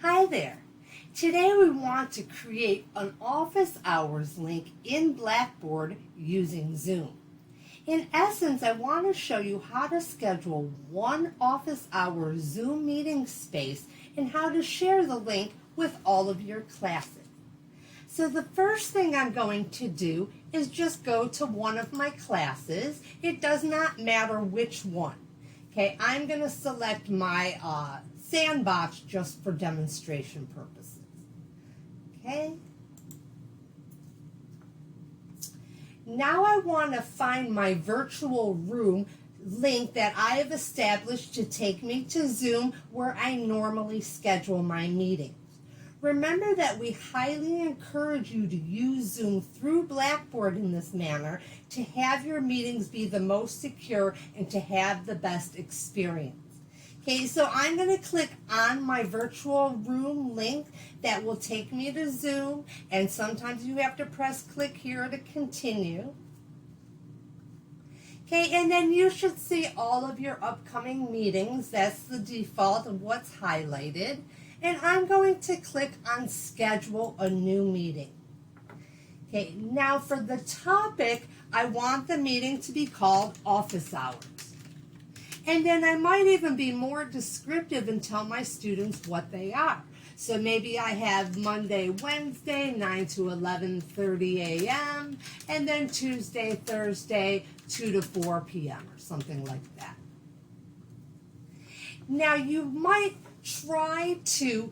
Hi there. Today we want to create an office hours link in Blackboard using Zoom. In essence, I want to show you how to schedule one office hour Zoom meeting space and how to share the link with all of your classes. So the first thing I'm going to do is just go to one of my classes. It does not matter which one. Okay, I'm going to select my sandbox just for demonstration purposes. Okay. Now I want to find my virtual room link that I have established to take me to Zoom where I normally schedule my meetings. Remember that we highly encourage you to use Zoom through Blackboard in this manner to have your meetings be the most secure and to have the best experience. Okay, so I'm going to click on my virtual room link that will take me to Zoom, and sometimes you have to press click here to continue. Okay, and then you should see all of your upcoming meetings. That's the default of what's highlighted. And I'm going to click on schedule a new meeting. Okay, now for the topic, I want the meeting to be called office hours. And then I might even be more descriptive and tell my students what they are. So maybe I have Monday, Wednesday, 9 to 11:30 a.m., and then Tuesday, Thursday, 2 to 4 p.m. or something like that. Now you might try to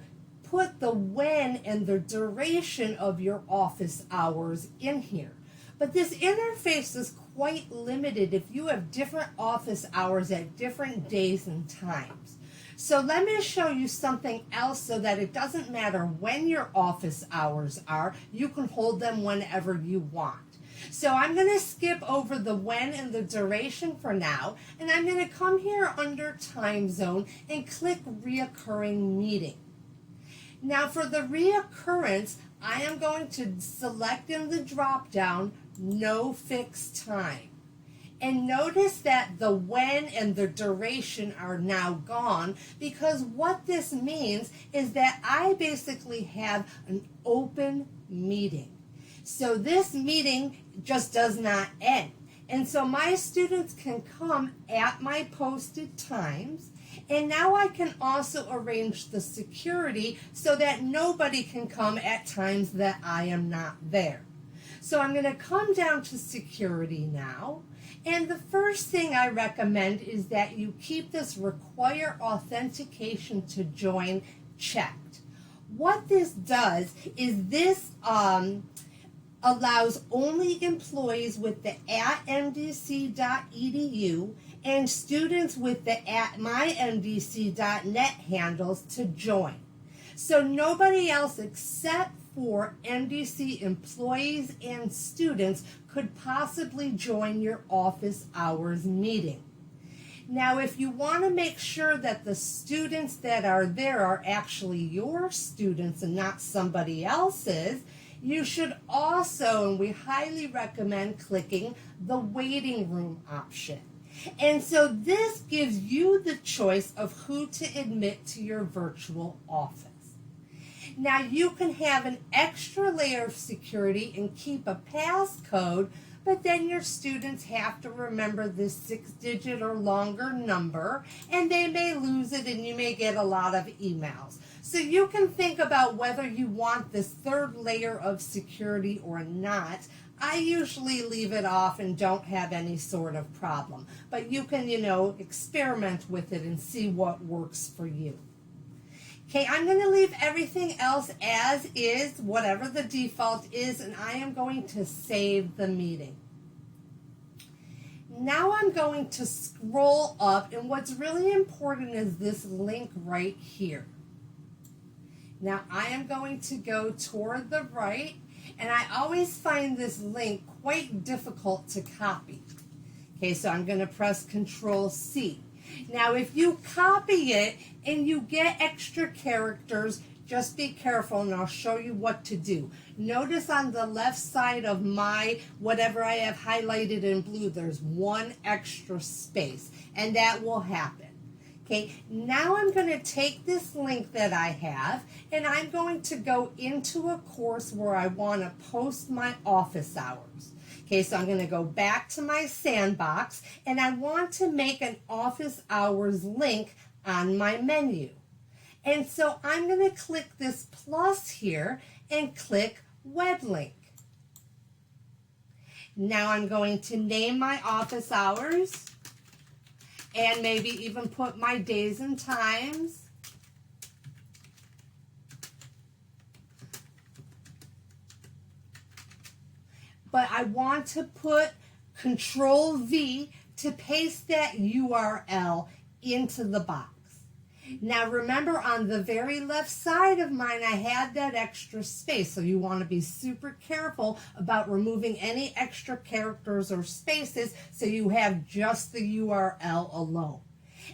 put the when and the duration of your office hours in here. But this interface is quite limited if you have different office hours at different days and times. So let me show you something else so that it doesn't matter when your office hours are, you can hold them whenever you want. So I'm going to skip over the when and the duration for now, and I'm going to come here under time zone and click reoccurring meeting. Now for the reoccurrence, I am going to select in the drop down no fixed time. And notice that the when and the duration are now gone, because what this means is that I basically have an open meeting. So this meeting just does not end. And so my students can come at my posted times, and now I can also arrange the security so that nobody can come at times that I am not there. So I'm going to come down to security now. And the first thing I recommend is that you keep this require authentication to join checked. What this does is this allows only employees with the @mdc.edu and students with the @mymdc.net handles to join. So nobody else except for MDC employees and students could possibly join your office hours meeting. Now, if you want to make sure that the students that are there are actually your students and not somebody else's, you should also, and we highly recommend clicking the waiting room option. And so this gives you the choice of who to admit to your virtual office. Now you can have an extra layer of security and keep a passcode, but then your students have to remember this 6-digit or longer number, and they may lose it and you may get a lot of emails. So you can think about whether you want this third layer of security or not. I usually leave it off and don't have any sort of problem, but you can, experiment with it and see what works for you. Okay, I'm going to leave everything else as is, whatever the default is, and I am going to save the meeting. Now I'm going to scroll up, and what's really important is this link right here. Now I am going to go toward the right, and I always find this link quite difficult to copy. Okay, so I'm going to press Control-C. Now, if you copy it and you get extra characters, just be careful, and I'll show you what to do. Notice on the left side of my, whatever I have highlighted in blue, there's one extra space, and that will happen. Okay, now I'm going to take this link that I have and I'm going to go into a course where I want to post my office hours. Okay, so I'm going to go back to my sandbox and I want to make an office hours link on my menu. And so I'm going to click this plus here and click web link. Now I'm going to name my office hours and maybe even put my days and times. But I want to put Control V to paste that URL into the box. Now remember, on the very left side of mine, I had that extra space, so you want to be super careful about removing any extra characters or spaces so you have just the URL alone.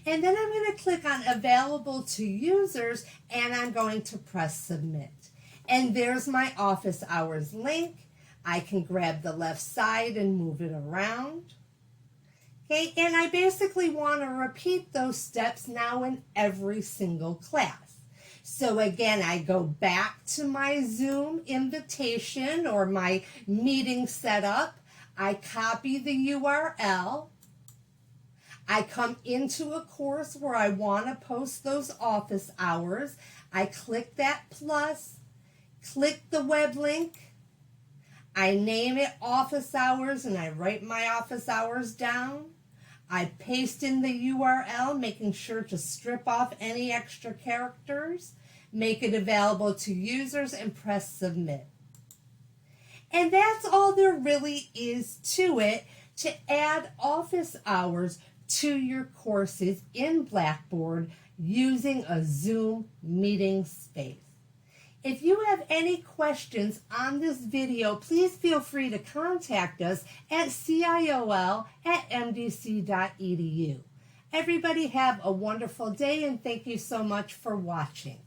And then I'm going to click on Available to Users, and I'm going to press Submit. And there's my office hours link. I can grab the left side and move it around. Okay, and I basically want to repeat those steps now in every single class. So again, I go back to my Zoom invitation or my meeting setup. I copy the URL. I come into a course where I want to post those office hours. I click that plus, click the web link. I name it office hours and I write my office hours down. I paste in the URL, making sure to strip off any extra characters, make it available to users, and press submit. And that's all there really is to it to add office hours to your courses in Blackboard using a Zoom meeting space. If you have any questions on this video, please feel free to contact us at ciol@mdc.edu. Everybody have a wonderful day and thank you so much for watching.